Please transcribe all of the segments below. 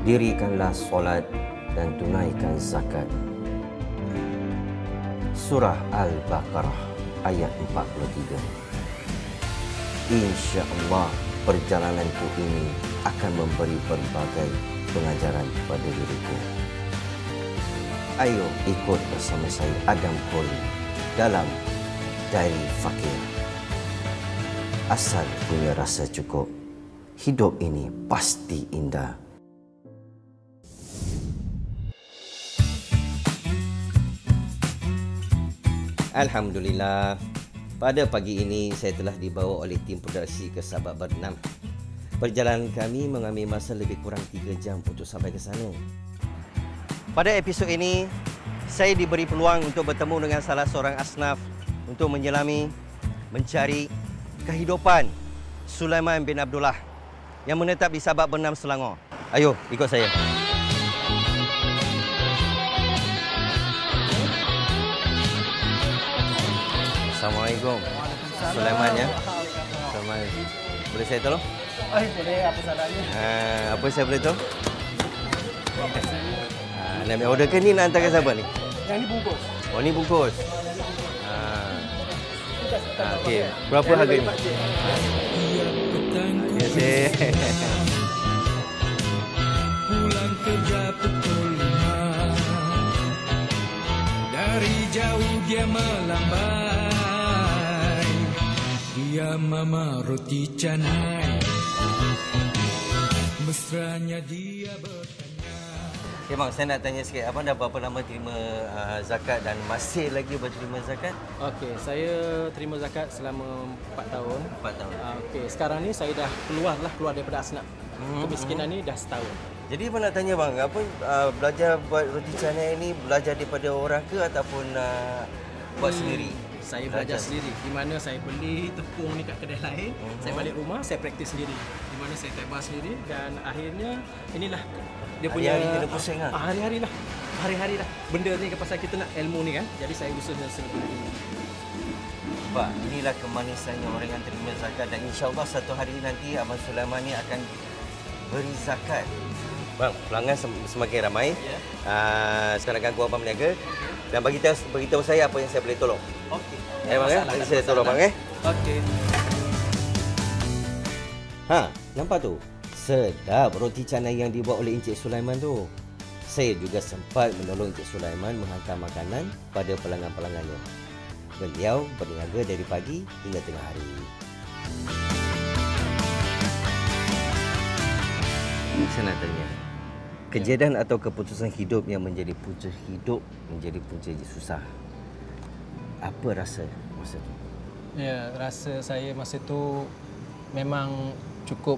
Dirikanlah solat dan tunaikan zakat. Surah Al-Baqarah ayat 43. Insya-Allah perjalananku ini akan memberi berbagai pengajaran kepada diriku. Ayo ikut bersama saya Adam Khori dalam Diary Fakir. Asal punya rasa cukup, hidup ini pasti indah. Alhamdulillah, pada pagi ini saya telah dibawa oleh tim produksi ke Sabak Bernam. Perjalanan kami mengambil masa lebih kurang 3 jam untuk sampai ke sana. Pada episod ini, saya diberi peluang untuk bertemu dengan salah seorang asnaf untuk menyelami, mencari kehidupan Sulaiman bin Abdullah yang menetap di Sabak Bernam, Selangor. Ayo, ikut saya. Assalamualaikum. Sulaiman ya. Sulaiman. Boleh saya tolong? Boleh, apa salahnya? Apa saya boleh tolong? Nak ambil order ke ni nak hantar ke siapa ni? Yang ni bungkus. Oh, ni bungkus. Okey. Berapa harga ni? Terima kasih. Pulang kerja pukul 5. Dari jauh dia melambai. Dia mama roti canai. Mesranya dia bertanya. Okay, bang, saya nak tanya sikit. Abang dah berapa lama terima zakat dan masih lagi berterima zakat? Okey, saya terima zakat selama 4 tahun. 4 tahun. Okey, sekarang ni saya dah keluar daripada asnaf. Kemiskinan ni dah setahun. Jadi abang nak tanya bang, apa belajar buat roti canai ini belajar daripada orang ke ataupun buat sendiri? Saya belajar sendiri. Di mana saya beli tepung ni kat kedai lain, saya balik rumah, saya praktis sendiri. Di mana saya tebar sendiri dan akhirnya inilah dia punya hari-hari kena pusing lah. Hari-hari lah. Benda ni pasal kita nak ilmu ni kan. Jadi saya usaha sendiri. Pak, inilah kemanisannya orang yang terima zakat dan insya-Allah satu hari nanti Abang Sulaiman ni akan beri zakat. Bang, pelanggan semakin ramai. Yeah. Sekarang akan kuat abang berniaga dan beritahu saya apa yang saya boleh tolong. Okey. Bang, nanti saya tolong bang Okey. Nampak tu? Sedap roti canai yang dibuat oleh Encik Sulaiman tu. Saya juga sempat menolong Encik Sulaiman menghantar makanan pada pelanggan-pelanggannya. Beliau berniaga dari pagi hingga tengah hari. Saya nak tanya, kejadian atau keputusan hidup yang menjadi punca hidup, menjadi punca susah, apa rasa masa tu? Ya, rasa saya masa tu memang cukup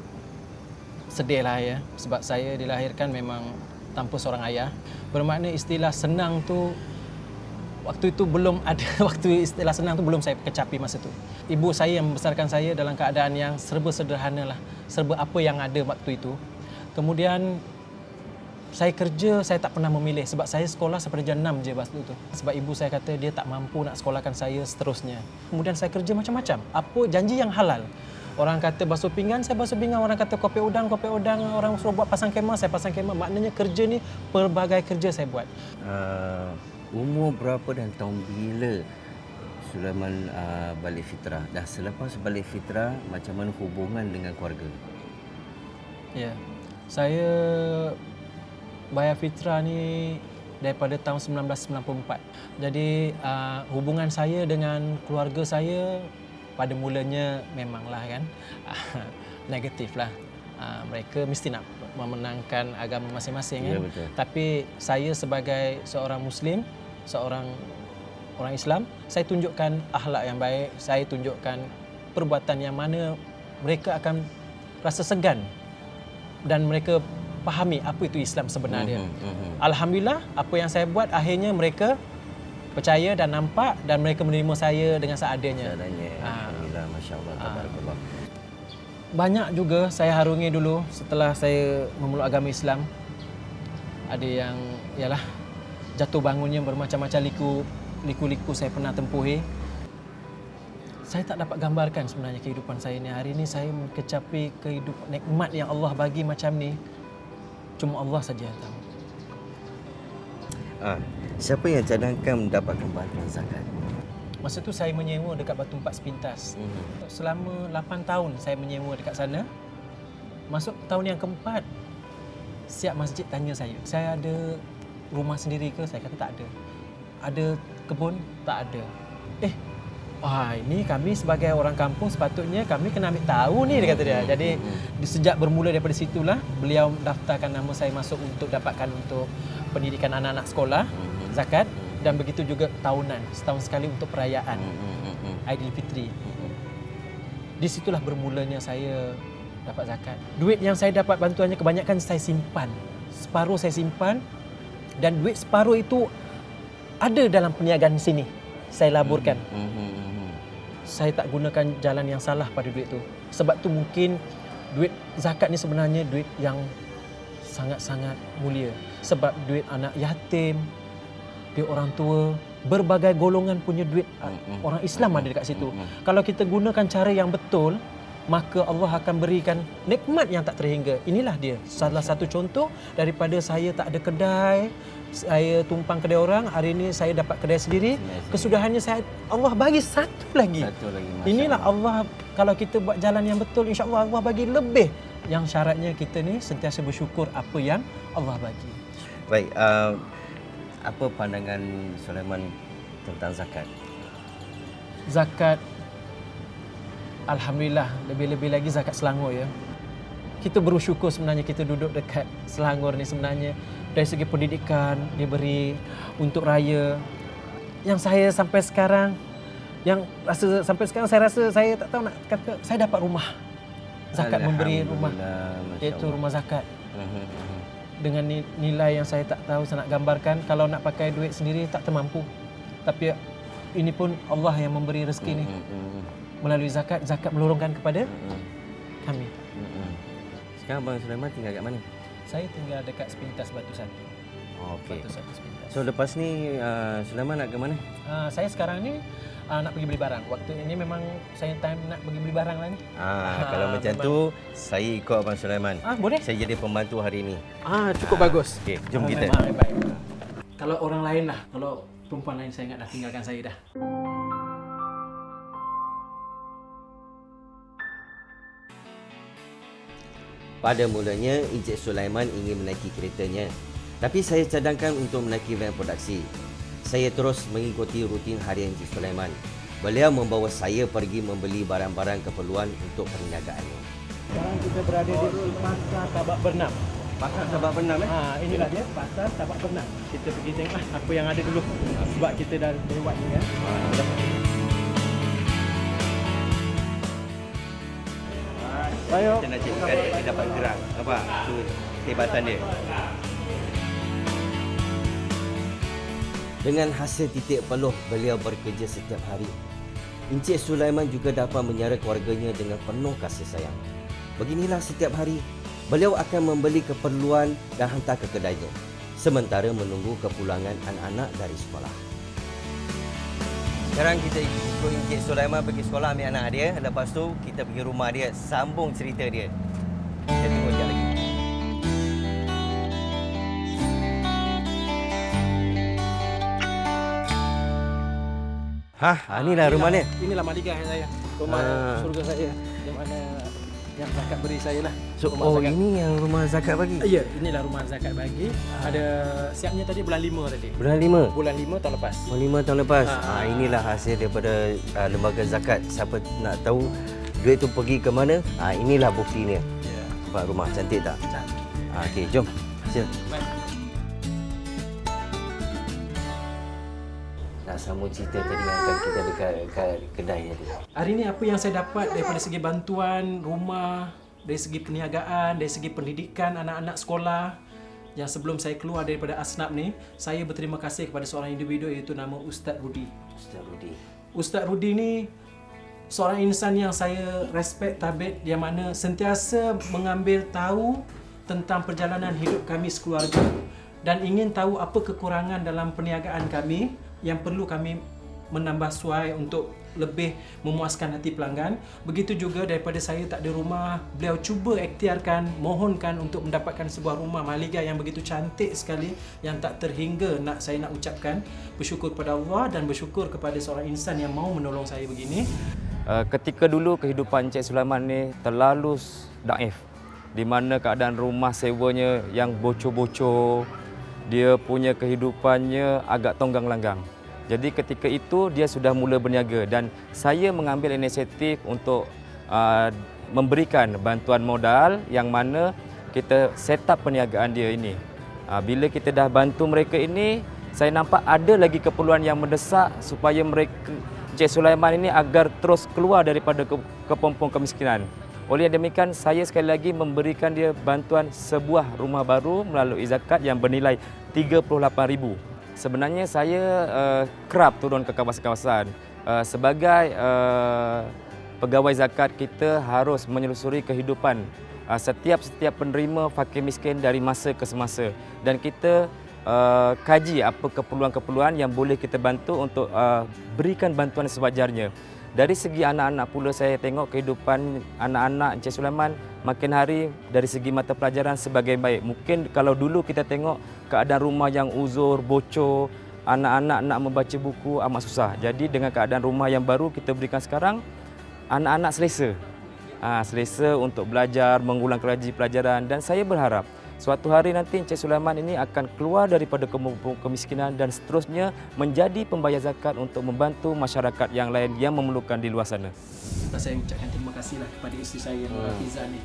sedih lah ya. Sebab saya dilahirkan memang tanpa seorang ayah. Bermakna istilah senang tu, waktu itu belum ada, istilah senang tu belum saya kecapi masa tu. Ibu saya yang membesarkan saya dalam keadaan yang serba sederhana lah. Serba apa yang ada waktu itu. Kemudian saya kerja, saya tak pernah memilih sebab saya sekolah sampai jam 6 je waktu tu. Sebab ibu saya kata dia tak mampu nak sekolahkan saya seterusnya. Kemudian saya kerja macam-macam. Apa janji yang halal. Orang kata basuh pinggan, saya basuh pinggan. Orang kata kopi udang. Orang suruh buat pasang kemah, saya pasang kemah. Maknanya kerja ni pelbagai kerja saya buat. Umur berapa dan tahun bila Sulaiman balik fitrah? Dah selepas balik fitrah, macam mana hubungan dengan keluarga? Ya. Saya bayar fitrah ni daripada tahun 1994. Jadi hubungan saya dengan keluarga saya pada mulanya memanglah kan negatif lah. Mereka mesti nak memenangkan agama masing-masing kan. Ya, betul. Tapi saya sebagai seorang Muslim, seorang orang Islam, saya tunjukkan akhlak yang baik, saya tunjukkan perbuatan yang mana mereka akan rasa segan dan mereka fahami apa itu Islam sebenarnya. Alhamdulillah, apa yang saya buat akhirnya mereka percaya dan nampak dan mereka menerima saya dengan seadanya. Alhamdulillah, masya-Allah, tabarakallah. Banyak juga saya harungi dulu setelah saya memeluk agama Islam. Ada yang ialah jatuh bangunnya bermacam-macam liku-liku saya pernah tempuhi. Saya tak dapat gambarkan sebenarnya kehidupan saya ni. Hari ini saya mencapai kehidupan nikmat yang Allah bagi macam ni. Cuma Allah saja yang tahu. Siapa yang cadangkan mendapatkan bantuan zakat? Masa tu saya menyewa dekat Batu Empat Sepintas. Selama 8 tahun saya menyewa dekat sana. Masuk tahun yang keempat, siap masjid tanya saya ada rumah sendiri ke? Saya kata tak ada. Ada kebun? Tak ada. Ini kami sebagai orang kampung sepatutnya kami kena ambil tahu ni, dia kata dia. Jadi sejak bermula daripada situlah beliau daftarkan nama saya masuk untuk dapatkan untuk pendidikan anak-anak sekolah, zakat, dan begitu juga tahunan, setahun sekali untuk perayaan Aidilfitri. Di situlah bermulanya saya dapat zakat. Duit yang saya dapat bantuannya kebanyakan saya simpan. Separuh saya simpan dan duit separuh itu ada dalam perniagaan sini. Saya laburkan. Saya tak gunakan jalan yang salah pada duit tu. Sebab tu mungkin duit zakat ni sebenarnya duit yang sangat-sangat mulia. Sebab duit anak yatim, duit orang tua, berbagai golongan punya duit orang Islam ada dekat situ. Kalau kita gunakan cara yang betul, maka Allah akan berikan nikmat yang tak terhingga. Inilah dia salah satu contoh daripada saya tak ada kedai, saya tumpang kedai orang, hari ini saya dapat kedai sendiri. Kesudahannya Allah bagi satu lagi. Inilah Allah, kalau kita buat jalan yang betul, insya-Allah Allah bagi lebih. Yang syaratnya kita ni sentiasa bersyukur apa yang Allah bagi. Baik, apa pandangan Sulaiman tentang zakat? Zakat, alhamdulillah, lebih-lebih lagi zakat Selangor ya. Kita bersyukur sebenarnya kita duduk dekat Selangor ni sebenarnya. Dari segi pendidikan diberi untuk raya. Yang saya sampai sekarang, saya rasa saya tak tahu nak kata, saya dapat rumah. Zakat memberi rumah, iaitu rumah zakat. Dengan nilai yang saya tak tahu, saya nak gambarkan. Kalau nak pakai duit sendiri tak termampu. Tapi ini pun Allah yang memberi rezeki ni. Melalui zakat, zakat melurungkan kepada kami. Sekarang Abang Sulaiman tinggal kat mana? Saya tinggal dekat Sepintas Batu Satu. Okey. Batu Satu Sepintas. So lepas ni Sulaiman nak ke mana? Saya sekarang ni nak pergi beli barang. Waktu ini memang saya time nak pergi beli barang lah ni. Kalau macam tu, saya ikut Abang Sulaiman. Boleh? Saya jadi pembantu hari ini. Cukup bagus. Okey, jom kita. Baik. Kalau orang lain lah, kalau perempuan lain saya ingat dah tinggalkan saya dah. Pada mulanya, Encik Sulaiman ingin menaiki keretanya. Tapi saya cadangkan untuk menaiki van produksi. Saya terus mengikuti rutin harian Encik Sulaiman. Beliau membawa saya pergi membeli barang-barang keperluan untuk perniagaannya. Sekarang kita berada di Pasar Tabak Bernam. Pasar Tabak Bernam Inilah dia, Pasar Tabak Bernam. Kita pergi tengoklah apa yang ada dulu. Sebab kita dah lewat ni kan. Kita nak cek perkara dia dapat gerak. Nampak? Itu kehebatan dia. Dengan hasil titik peluh beliau bekerja setiap hari, Encik Sulaiman juga dapat menyara keluarganya dengan penuh kasih sayang. Beginilah setiap hari, beliau akan membeli keperluan dan hantar ke kedainya, sementara menunggu kepulangan anak-anak dari sekolah. Sekarang kita ikut Encik Sulaiman pergi sekolah ambil anak dia. Lepas tu kita pergi rumah dia, sambung cerita dia. Kita tengok sekejap lagi. Inilah rumah dia. Inilah maligah saya. Rumah surga saya. Yang mana yang zakat beri saya lah. Ini yang rumah zakat bagi? Ya, inilah rumah zakat bagi. Ada siapnya tadi bulan 5 tadi. Bulan 5? Bulan 5 tahun lepas. 5 tahun lepas. Inilah hasil daripada lembaga zakat. Siapa nak tahu duit tu pergi ke mana? Inilah buktinya. Ya. Nampak rumah cantik tak? Cantik. Okey, jom. Sila. Baik. Nak sambung cerita tadi yang kita dekat kedai tadi. Hari ini apa yang saya dapat daripada segi bantuan rumah, dari segi perniagaan, dari segi pendidikan anak-anak sekolah, yang sebelum saya keluar daripada Asnab ni, saya berterima kasih kepada seorang individu iaitu nama Ustaz Rudi. Ustaz Rudi ni seorang insan yang saya respect tabik, yang mana sentiasa mengambil tahu tentang perjalanan hidup kami sekeluarga dan ingin tahu apa kekurangan dalam perniagaan kami yang perlu kami menambah suai untuk lebih memuaskan hati pelanggan. Begitu juga daripada saya tak ada rumah, beliau cuba ikhtiarkan, mohonkan untuk mendapatkan sebuah rumah mahligai yang begitu cantik sekali, yang tak terhingga saya nak ucapkan bersyukur kepada Allah dan bersyukur kepada seorang insan yang mau menolong saya begini. Ketika dulu kehidupan Encik Sulaiman ni terlalu daif, di mana keadaan rumah sewanya yang bocor-bocor, dia punya kehidupannya agak tonggang langgang. Jadi ketika itu dia sudah mula berniaga dan saya mengambil inisiatif untuk memberikan bantuan modal yang mana kita set up perniagaan dia ini. Bila kita dah bantu mereka ini, saya nampak ada lagi keperluan yang mendesak supaya mereka, Encik Sulaiman ini agar terus keluar daripada kepompong kemiskinan. Oleh demikian, saya sekali lagi memberikan dia bantuan sebuah rumah baru melalui zakat yang bernilai RM38,000. Sebenarnya saya kerap turun ke kawasan-kawasan. Sebagai pegawai zakat, kita harus menelusuri kehidupan setiap penerima fakir miskin dari masa ke semasa. Dan kita kaji apa keperluan-keperluan yang boleh kita bantu untuk berikan bantuan sewajarnya. Dari segi anak-anak pula, saya tengok kehidupan anak-anak Encik Sulaiman makin hari dari segi mata pelajaran sebagai baik. Mungkin kalau dulu kita tengok keadaan rumah yang uzur, bocor, anak-anak nak membaca buku amat susah. Jadi dengan keadaan rumah yang baru kita berikan sekarang, anak-anak selesa. Selesa untuk belajar, mengulang kelaji pelajaran, dan saya berharap suatu hari nanti Encik Sulaiman ini akan keluar daripada kemiskinan dan seterusnya menjadi pembayar zakat untuk membantu masyarakat yang lain yang memerlukan di luar sana. Saya ucapkan terima kasihlah kepada isteri saya, Nur Hafizah ni.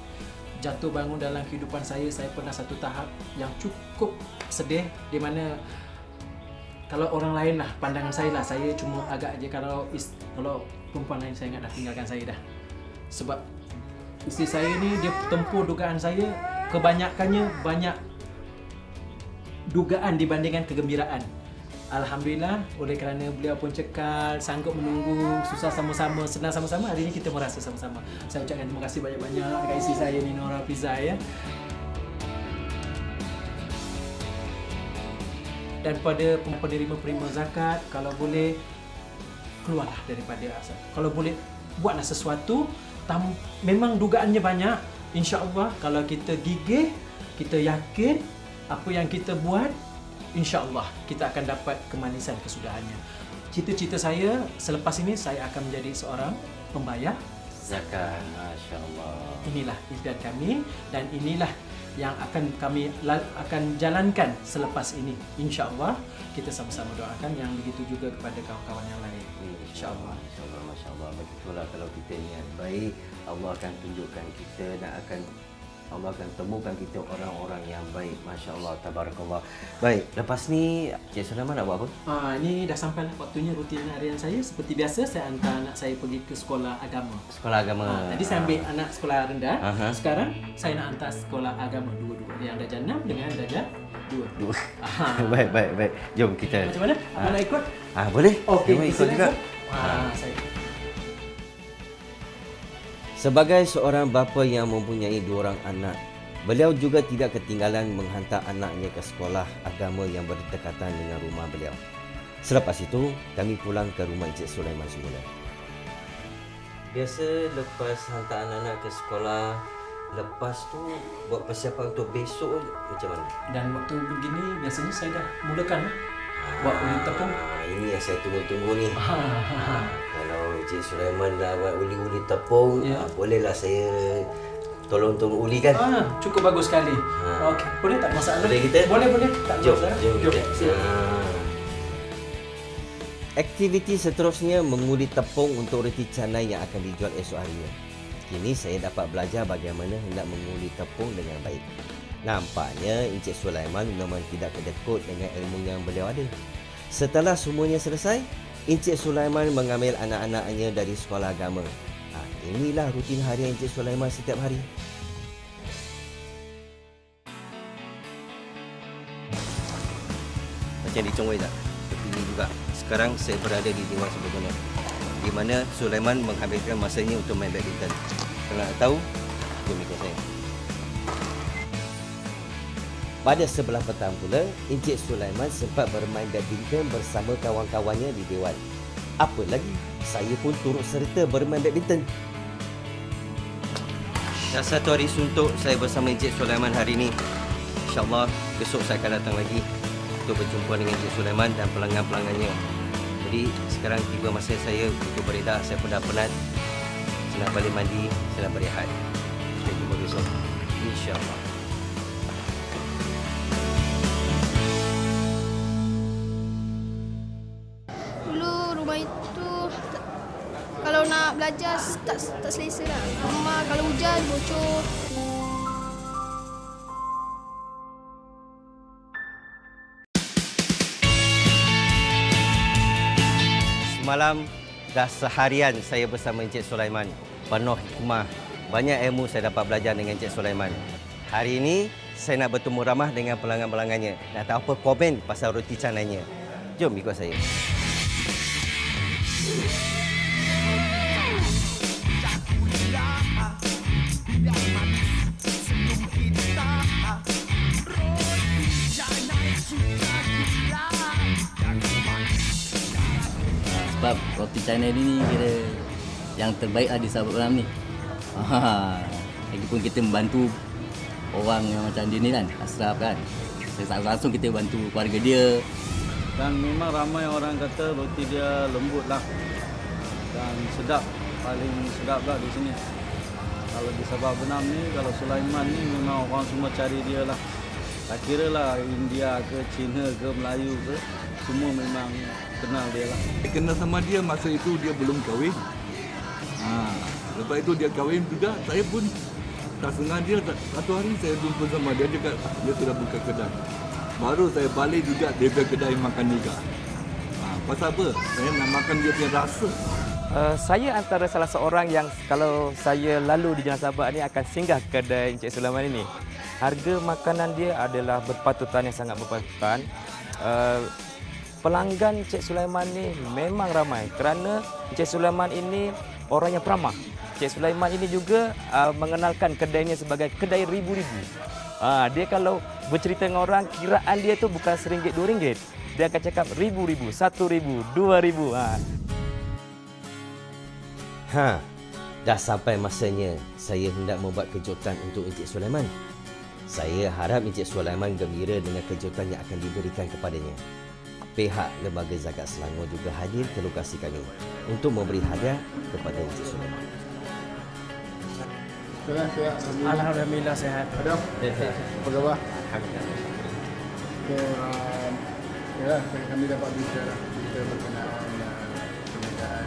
Jatuh bangun dalam kehidupan saya pernah satu tahap yang cukup sedih, di mana kalau orang lain lah, pandangan saya cuma agak je, kalau perempuan lain saya ingat dah tinggalkan saya dah. Sebab isteri saya ni dia tempuh dugaan saya, kebanyakannya banyak dugaan dibandingkan kegembiraan. Alhamdulillah, oleh kerana beliau pun cekal, sanggup menunggu, susah sama-sama, senang sama-sama, hari ini kita merasa sama-sama. Saya ucapkan terima kasih banyak-banyak dekat isteri saya ni, Nur Hafizah ya. Dan pada penerima-penerima zakat, kalau boleh keluarlah daripada asal. Kalau boleh buatlah sesuatu, memang dugaannya banyak. InsyaAllah kalau kita gigih, kita yakin apa yang kita buat, InsyaAllah kita akan dapat kemanisan kesudahannya. Cita-cita saya selepas ini, saya akan menjadi seorang pembayar Zakat. Masya Allah. Inilah impian kami dan inilah yang akan kami akan jalankan selepas ini. InsyaAllah kita sama-sama doakan, yang begitu juga kepada kawan-kawan yang lain. InsyaAllah. InsyaAllah, Masya Allah. Begitulah kalau kita niat baik, Allah akan tunjukkan kita dan Allah akan temukan kita orang-orang yang baik. Masya Allah, tabarakallah. Baik, lepas ni Encik Sulaiman nak buat apa? Ini dah sampai waktunya rutin harian saya. Seperti biasa, saya hantar anak saya pergi ke sekolah agama. Sekolah agama. Tadi saya ambil anak sekolah rendah. Sekarang saya nak hantar sekolah agama dua-dua. Yang darjah 6 dengan darjah 2. Baik. Jom kita. Macam mana? Abang nak ikut? Boleh. Okey, ikut juga. Saya. Sebagai seorang bapa yang mempunyai 2 orang anak, beliau juga tidak ketinggalan menghantar anaknya ke sekolah agama yang berdekatan dengan rumah beliau. Selepas itu, kami pulang ke rumah Encik Sulaiman semula. Biasa lepas hantar anak-anak ke sekolah, lepas tu buat persiapan untuk besok macam mana? Dan waktu begini biasanya saya dah mulakan buat uli tepung. Ini yang saya tunggu-tunggu ni. Kalau Encik Sulaiman dah buat uli-uli tepung, bolehlah saya tolong ulikan. Cukup bagus sekali. Okey, boleh tak masalah? Boleh kita? Boleh. Tak Jom masalah. kita. Aktiviti seterusnya menguli tepung untuk reti canai yang akan dijual esok harinya. Kini saya dapat belajar bagaimana hendak menguli tepung dengan baik. Nampaknya Encik Sulaiman memang tidak kedekut dengan ilmu yang beliau ada. Setelah semuanya selesai, Encik Sulaiman mengambil anak-anaknya dari sekolah agama. Inilah rutin harian Encik Sulaiman setiap hari. Macam di Chongwei tak? Seperti ini juga. Sekarang saya berada di Dewan Sebaguna, di mana Sulaiman menghabiskan masanya untuk main badminton. Kalau nak tahu, jom ikut saya. Pada sebelah petang pula, Encik Sulaiman sempat bermain badminton bersama kawan-kawannya di Dewan. Apa lagi, saya pun turut serta bermain badminton. Dan satu hari suntuk saya bersama Encik Sulaiman hari ini. InsyaAllah besok saya akan datang lagi untuk berjumpa dengan Encik Sulaiman dan pelanggan-pelanggannya. Jadi sekarang tiba masa saya untuk beredah. Saya pun dah penat. Saya nak balik mandi, saya nak berehat. Kita jumpa besok, InsyaAllah. Dulu rumah itu kalau nak belajar tak selesa lah. Rumah kalau hujan bocor. Semalam dah seharian saya bersama Encik Sulaiman. Penuh hikmah. Banyak ilmu saya dapat belajar dengan Encik Sulaiman. Hari ini saya nak bertemu ramah dengan pelanggan-pelanggannya. Nak tahu apa komen pasal roti canainya. Jom ikut saya. Sebab roti canai ni kira yang terbaik lah di Sahabat Bernam ni. Lagipun kita membantu orang yang macam dia ni kan, Ashraf kan. Langsung kita bantu keluarga dia. Dan memang ramai orang kata roti dia lembut lah. Dan sedap, paling sedap lah di sini. Kalau di Sabah Bernam ni, kalau Sulaiman ni memang orang semua cari dia lah. Tak kira lah India ke, Cina ke, Melayu ke, semua memang kenal dia lah. Saya kenal sama dia masa itu dia belum kahwin. Lepas itu dia kahwin juga, saya pun tak sengaja satu hari saya jumpa sama dia juga, dia sudah buka kedai. Baru saya balik juga dia ke kedai makan juga. Pasal apa? Saya nak makan dia punya rasa. Saya antara salah seorang yang kalau saya lalu di Jalan Sabak ni akan singgah kedai Encik Sulaiman ini. Harga makanan dia adalah berpatutan, yang sangat berpatutan. Pelanggan Encik Sulaiman ni memang ramai kerana Encik Sulaiman ini orang yang peramah. Encik Sulaiman ini juga mengenalkan kedainya sebagai kedai ribu-ribu. Dia kalau bercerita dengan orang, kiraan dia tu bukan RM1, RM2. Dia akan cakap ribu-ribu, RM1,000, RM2,000. Dah sampai masanya saya hendak membuat kejutan untuk Encik Sulaiman. Saya harap Encik Sulaiman gembira dengan kejutan yang akan diberikan kepadanya. Pihak Lembaga Zakat Selangor juga hadir ke lokasi kami untuk memberi hadiah kepada Encik Sulaiman. Alhamdulillah sihat. Ada? Apa khabar? Alhamdulillah. Okay, kami dapat bicara berkenaan perniagaan.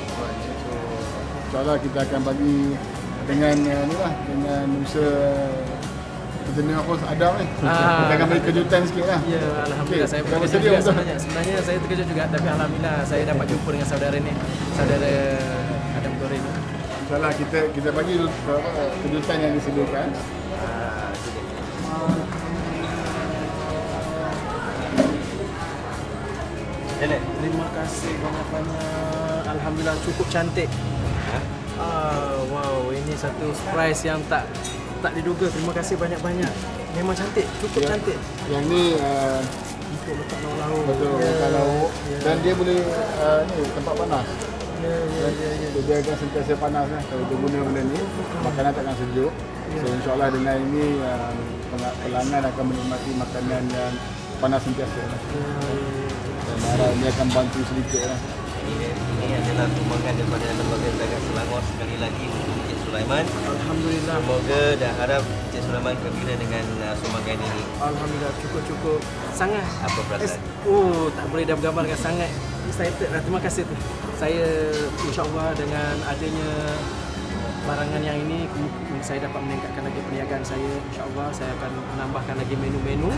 So, insyaAllah kita akan bagi dengan ni lah, dengan usaha Engineer Hos Adam ni. Kita akan beri kejutan sikit lah. Ya, Alhamdulillah saya terkejut juga sebenarnya. Saya terkejut juga, tapi Alhamdulillah saya dapat jumpa dengan saudara ni, saudara Adam Goreng. InsyaAllah kita bagi kejutan yang disediakan. Terima kasih banyak-banyak. Alhamdulillah cukup cantik. Wow, ini satu surprise yang tak diduga. Terima kasih banyak-banyak. Memang cantik, cukup cantik. Yang ni untuk letak lauk. Betul, letak lauk. Dan dia boleh ni tempat panas. Dia akan sentiasa panas lah. Kalau dia guna benda ni, makanan takkan sejuk. So insyaAllah dengan ini pelanggan akan menikmati makanan yang panas sentiasa. Dan harap ini akan bantu sedikit lah. Ini adalah sumbangan daripada Lembaga Zakat Selangor sekali lagi untuk Encik Sulaiman. Alhamdulillah. Semoga dan harap Encik Sulaiman gembira dengan sumbangan ini. Alhamdulillah cukup sangat. Apa perasaan? Tak boleh dah bergambarkan, sangat excited lah. Terima kasih. Saya insya-Allah dengan adanya barangan yang ini saya dapat meningkatkan lagi perniagaan saya. InsyaAllah saya akan menambahkan lagi menu-menu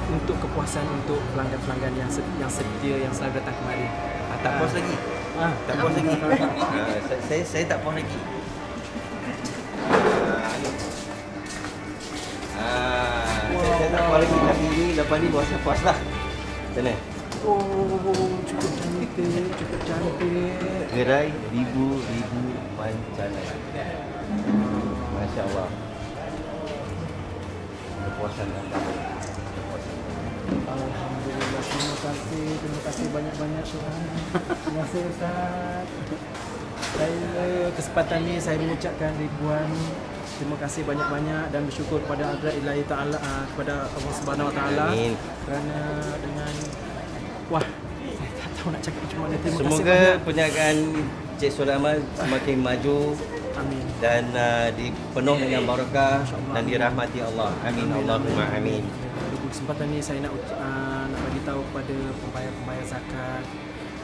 untuk kepuasan untuk pelanggan-pelanggan yang setia, yang selalu datang kemari. Tak puas lagi? Tak puas lagi? Saya tak puas lagi. Saya tak puas lagi, tapi ini lepas ni puas lah. Macam mana? Cukup cantik. Gerai ribu-ribu mancanai. Masya Allah. Kepuasan anda. Alhamdulillah, terima kasih banyak-banyak Tuhan. Terima kasih Ustaz. Saya kesempatan ni saya mengucapkan ribuan terima kasih banyak-banyak dan bersyukur kepada Hadrat Ilahi Ta'ala, kepada Allah Subhanahu Wa Ta'ala kerana dengan saya tak tahu nak cakap macam mana. Terima Semoga kasih banyak. perniagaan Encik Sulaiman semakin maju. Amin. Dan dipenuh dengan barakah dan dirahmati Allah. Amin. Allahumma amin. Pada kesempatan ni saya nak bagi tahu kepada pembayar-pembayar zakat.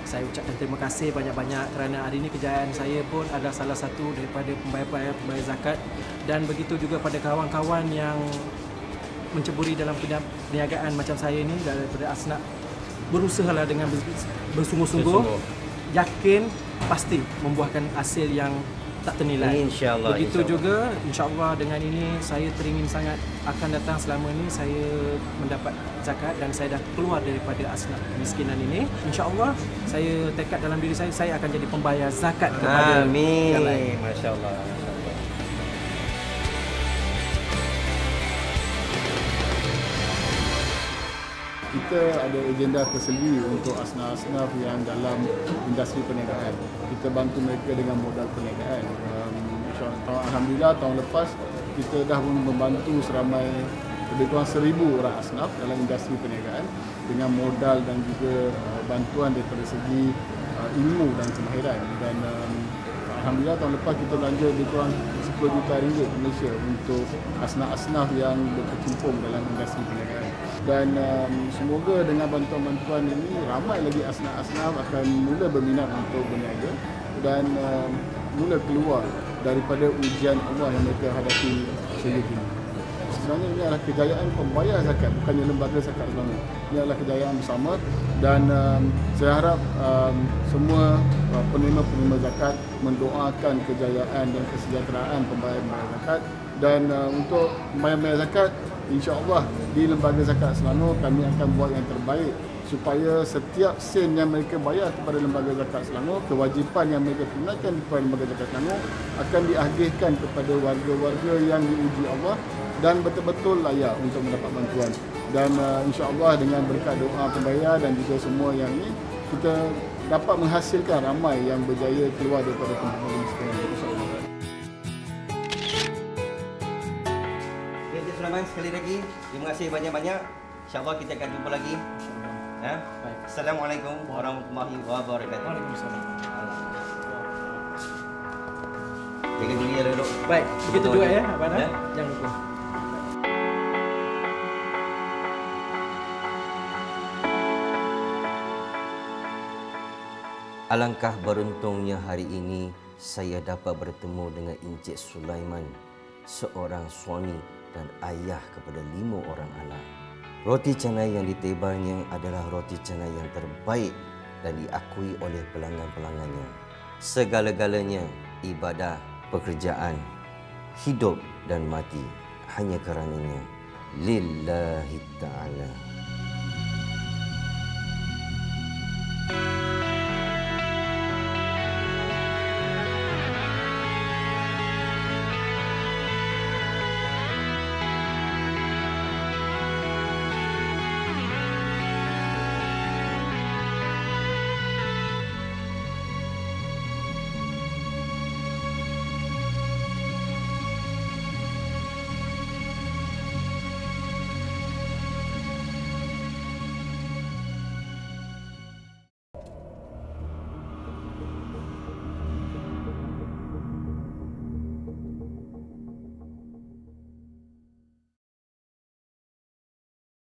Saya ucapkan terima kasih banyak-banyak kerana hari ini kejayaan saya pun adalah salah satu daripada pembayar zakat, dan begitu juga pada kawan-kawan yang menceburi dalam perniagaan macam saya ni daripada Asnaf. Berusahalah dengan bersungguh-sungguh, yakin pasti membuahkan hasil yang tak ternilai. InsyaAllah. Begitu juga insyaAllah dengan ini saya teringin sangat akan datang selama ini saya mendapat zakat dan saya dah keluar daripada asnaf kemiskinan ini. InsyaAllah saya tekad dalam diri saya akan jadi pembayar zakat kepada yang lain. Masya-Allah. Kita ada agenda tersendiri untuk asnaf-asnaf yang dalam industri perniagaan. Kita bantu mereka dengan modal perniagaan. Alhamdulillah tahun lepas kita dah membantu seramai lebih kurang 1,000 orang asnaf dalam industri perniagaan dengan modal dan juga bantuan daripada segi ilmu dan kemahiran. Dan alhamdulillah tahun lepas kita belanja lebih kurang 10 juta ringgit Malaysia untuk asnaf-asnaf yang berkecimpung dalam industri perniagaan. Dan semoga dengan bantuan-bantuan ini ramai lagi asnaf-asnaf akan mula berminat untuk berniaga dan mula keluar daripada ujian Allah yang mereka hadapi sehingga kini. Sebenarnya ini adalah kejayaan pembayar zakat, bukannya lembaga zakat Selangor. Ini adalah kejayaan bersama dan saya harap semua penerima-penerima zakat mendoakan kejayaan dan kesejahteraan pembayar zakat. Dan untuk pembayar zakat, insya-Allah di lembaga zakat Selangor kami akan buat yang terbaik supaya setiap sen yang mereka bayar kepada lembaga zakat Selangor, kewajipan yang mereka tunaikan kepada lembaga zakat Selangor akan diagihkan kepada warga-warga yang diuji Allah dan betul-betul layak untuk mendapat bantuan. Dan insya-Allah dengan berkat doa pembayar dan juga semua yang ini, kita dapat menghasilkan ramai yang berjaya keluar daripada kemiskinan. Encik Sulaiman, sekali lagi terima kasih banyak-banyak. InsyaAllah kita akan jumpa lagi. Baik. Assalamualaikum warahmatullahi wabarakatuh. Waalaikumsalam. Jaga diri ya, duduk. Baik, begitu juga ya, Abang. Jangan lupa. Alangkah beruntungnya hari ini saya dapat bertemu dengan Encik Sulaiman, seorang suami dan ayah kepada 5 orang anak. Roti canai yang ditebarnya adalah roti canai yang terbaik dan diakui oleh pelanggan-pelanggannya. Segala-galanya, ibadah, pekerjaan, hidup dan mati, hanya karenanya lillahi ta'ala.